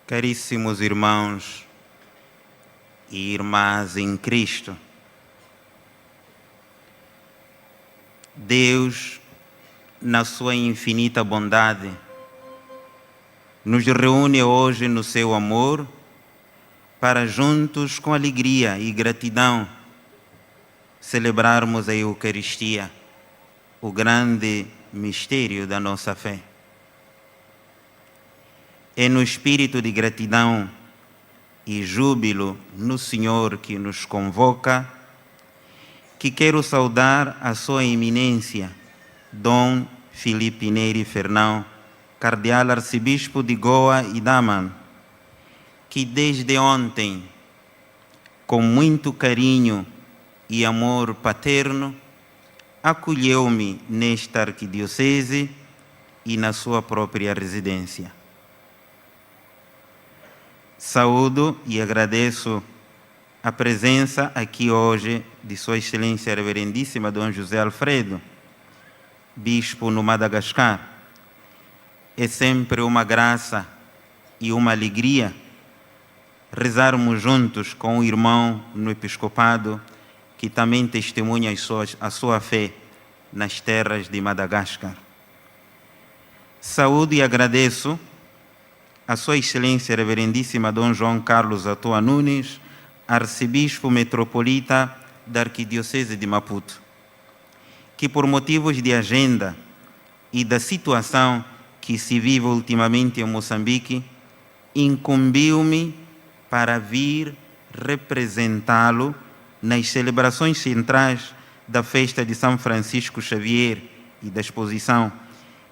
Caríssimos irmãos e irmãs em Cristo, Deus, na sua infinita bondade, nos reúne hoje no seu amor para juntos, com alegria e gratidão, celebrarmos a Eucaristia, o grande mistério da nossa fé. É no espírito de gratidão e júbilo no Senhor que nos convoca que quero saudar a Sua Eminência, Dom Filipe Neri Fernão, Cardeal Arcebispo de Goa e Daman, que desde ontem, com muito carinho e amor paterno, acolheu-me nesta arquidiocese e na sua própria residência. Saúdo e agradeço a presença aqui hoje de Sua Excelência Reverendíssima Dom José Alfredo, Bispo no Madagascar. É sempre uma graça e uma alegria rezarmos juntos com o irmão no episcopado que também testemunha a sua fé nas terras de Madagascar. Saúdo e agradeço a Sua Excelência Reverendíssima Dom João Carlos Atoa Nunes, Arcebispo Metropolita da Arquidiocese de Maputo, que por motivos de agenda e da situação que se vive ultimamente em Moçambique, incumbiu-me para vir representá-lo nas celebrações centrais da festa de São Francisco Xavier e da exposição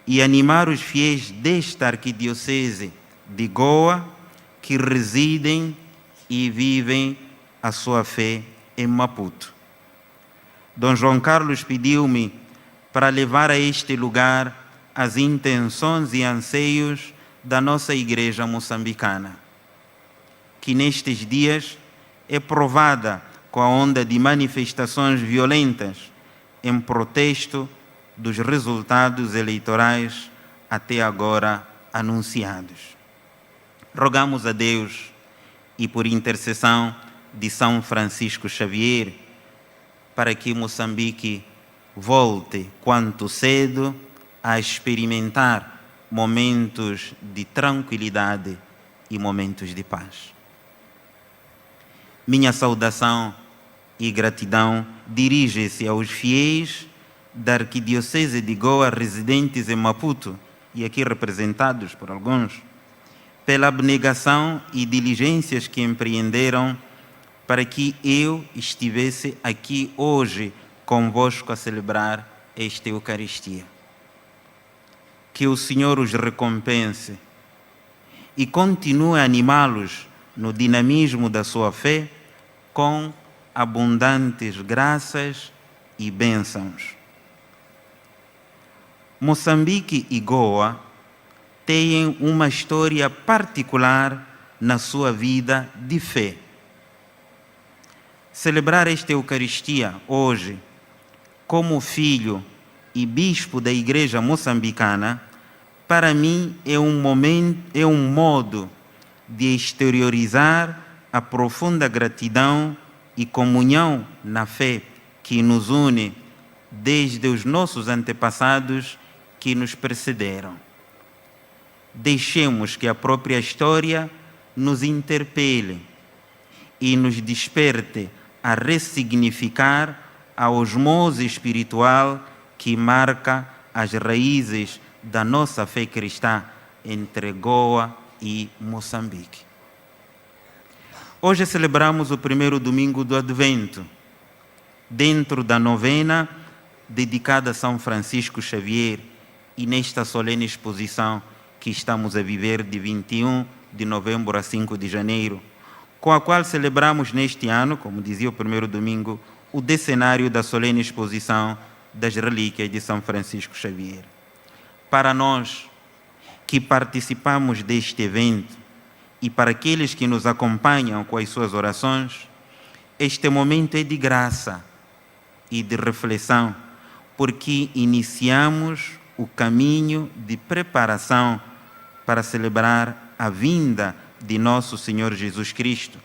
e animar os fiéis desta arquidiocese de Goa que residem e vivem a sua fé em Maputo. Dom João Carlos pediu-me para levar a este lugar as intenções e anseios da nossa Igreja moçambicana, que nestes dias é provada com a onda de manifestações violentas em protesto dos resultados eleitorais até agora anunciados. Rogamos a Deus e por intercessão de São Francisco Xavier para que Moçambique volte quanto cedo a experimentar momentos de tranquilidade e momentos de paz. Minha saudação e gratidão dirige-se aos fiéis da Arquidiocese de Goa residentes em Maputo e aqui representados por alguns, pela abnegação e diligências que empreenderam para que eu estivesse aqui hoje convosco a celebrar esta Eucaristia. Que o Senhor os recompense e continue a animá-los no dinamismo da sua fé com abundantes graças e bênçãos. Moçambique e Goa têm uma história particular na sua vida de fé. Celebrar esta Eucaristia hoje, como filho e bispo da Igreja moçambicana, para mim é um modo de exteriorizar a profunda gratidão e comunhão na fé que nos une desde os nossos antepassados que nos precederam. Deixemos que a própria história nos interpele e nos desperte a ressignificar a osmose espiritual que marca as raízes da nossa fé cristã entre Goa e Moçambique. Hoje celebramos o primeiro domingo do Advento, dentro da novena dedicada a São Francisco Xavier e nesta solene exposição que estamos a viver de 21 de novembro a 5 de janeiro, com a qual celebramos neste ano, como dizia o primeiro domingo, o decennário da solene exposição das relíquias de São Francisco Xavier. Para nós que participamos deste evento e para aqueles que nos acompanham com as suas orações, este momento é de graça e de reflexão, porque iniciamos o caminho de preparação para celebrar a vinda de nosso Senhor Jesus Cristo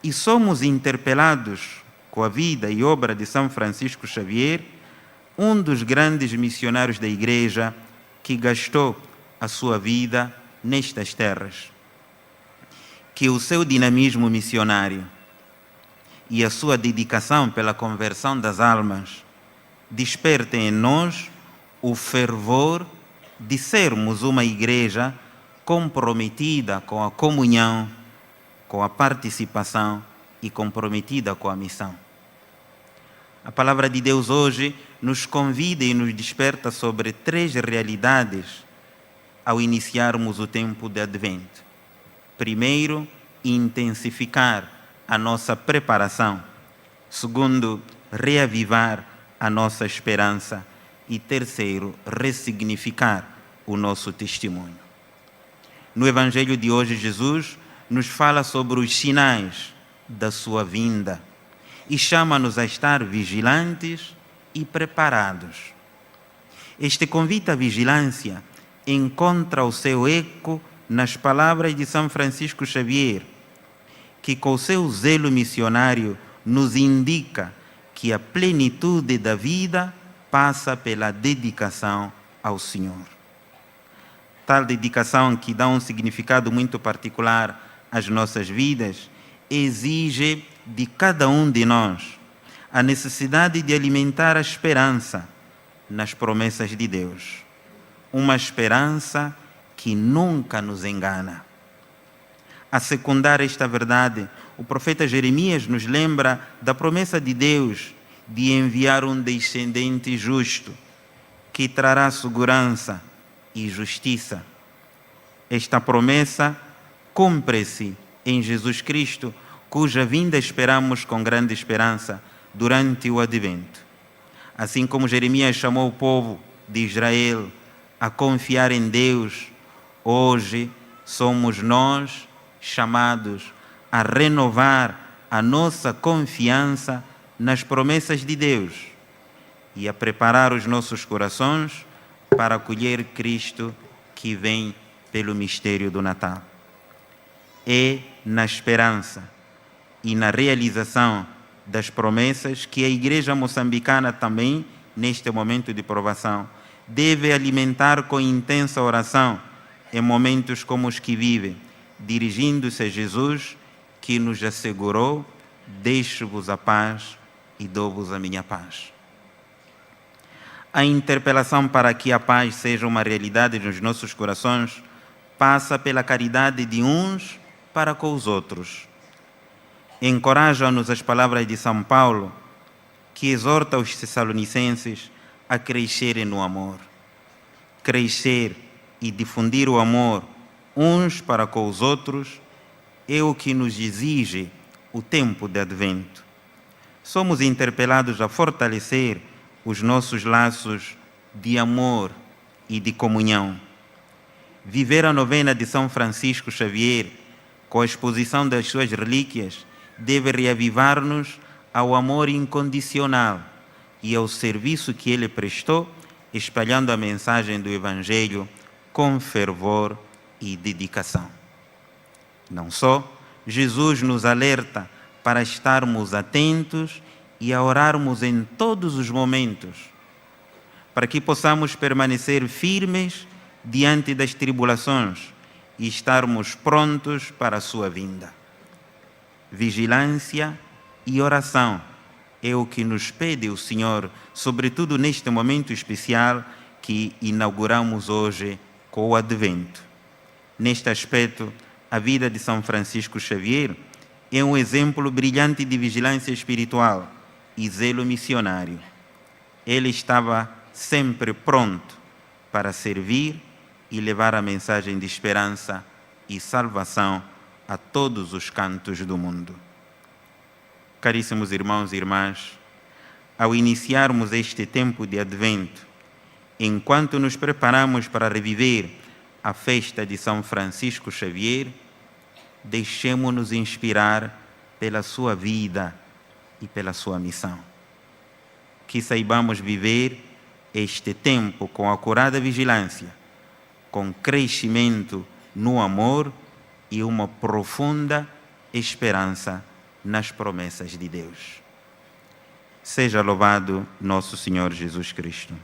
e somos interpelados com a vida e obra de São Francisco Xavier, um dos grandes missionários da Igreja que gastou a sua vida nestas terras. Que o seu dinamismo missionário e a sua dedicação pela conversão das almas despertem em nós o fervor de sermos uma igreja comprometida com a comunhão, com a participação e comprometida com a missão. A palavra de Deus hoje nos convida e nos desperta sobre 3 realidades ao iniciarmos o tempo de Advento. Primeiro, intensificar a nossa preparação. Segundo, reavivar a nossa esperança. E terceiro, ressignificar o nosso testemunho. No Evangelho de hoje, Jesus nos fala sobre os sinais da sua vinda e chama-nos a estar vigilantes e preparados. Este convite à vigilância encontra o seu eco nas palavras de São Francisco Xavier, que com o seu zelo missionário nos indica que a plenitude da vida passa pela dedicação ao Senhor. Tal dedicação, que dá um significado muito particular às nossas vidas, exige de cada um de nós a necessidade de alimentar a esperança nas promessas de Deus. Uma esperança que nunca nos engana. A secundar esta verdade, o profeta Jeremias nos lembra da promessa de Deus de enviar um descendente justo, que trará segurança e justiça. Esta promessa cumpre-se em Jesus Cristo, cuja vinda esperamos com grande esperança durante o Advento. Assim como Jeremias chamou o povo de Israel a confiar em Deus, hoje somos nós chamados a renovar a nossa confiança nas promessas de Deus e a preparar os nossos corações para acolher Cristo que vem pelo mistério do Natal. É na esperança e na realização das promessas que a Igreja moçambicana também, neste momento de provação, deve alimentar com intensa oração em momentos como os que vive, dirigindo-se a Jesus, que nos assegurou: deixo-vos a paz e dou-vos a minha paz. A interpelação para que a paz seja uma realidade nos nossos corações passa pela caridade de uns para com os outros. Encoraja-nos as palavras de São Paulo, que exorta os Tessalonicenses a crescerem no amor. Crescer e difundir o amor uns para com os outros é o que nos exige o tempo de Advento. Somos interpelados a fortalecer os nossos laços de amor e de comunhão. Viver a novena de São Francisco Xavier com a exposição das suas relíquias deve reavivar-nos ao amor incondicional e ao serviço que ele prestou, espalhando a mensagem do Evangelho com fervor e dedicação. Não só, Jesus nos alerta para estarmos atentos e a orarmos em todos os momentos, para que possamos permanecer firmes diante das tribulações e estarmos prontos para a sua vinda. Vigilância e oração é o que nos pede o Senhor, sobretudo neste momento especial que inauguramos hoje com o Advento. Neste aspecto, a vida de São Francisco Xavier é um exemplo brilhante de vigilância espiritual e zelo missionário. Ele estava sempre pronto para servir e levar a mensagem de esperança e salvação a todos os cantos do mundo. Caríssimos irmãos e irmãs, ao iniciarmos este tempo de Advento, enquanto nos preparamos para reviver a festa de São Francisco Xavier, deixemo-nos inspirar pela sua vida e pela sua missão. Que saibamos viver este tempo com acurada vigilância, com crescimento no amor e uma profunda esperança nas promessas de Deus. Seja louvado nosso Senhor Jesus Cristo.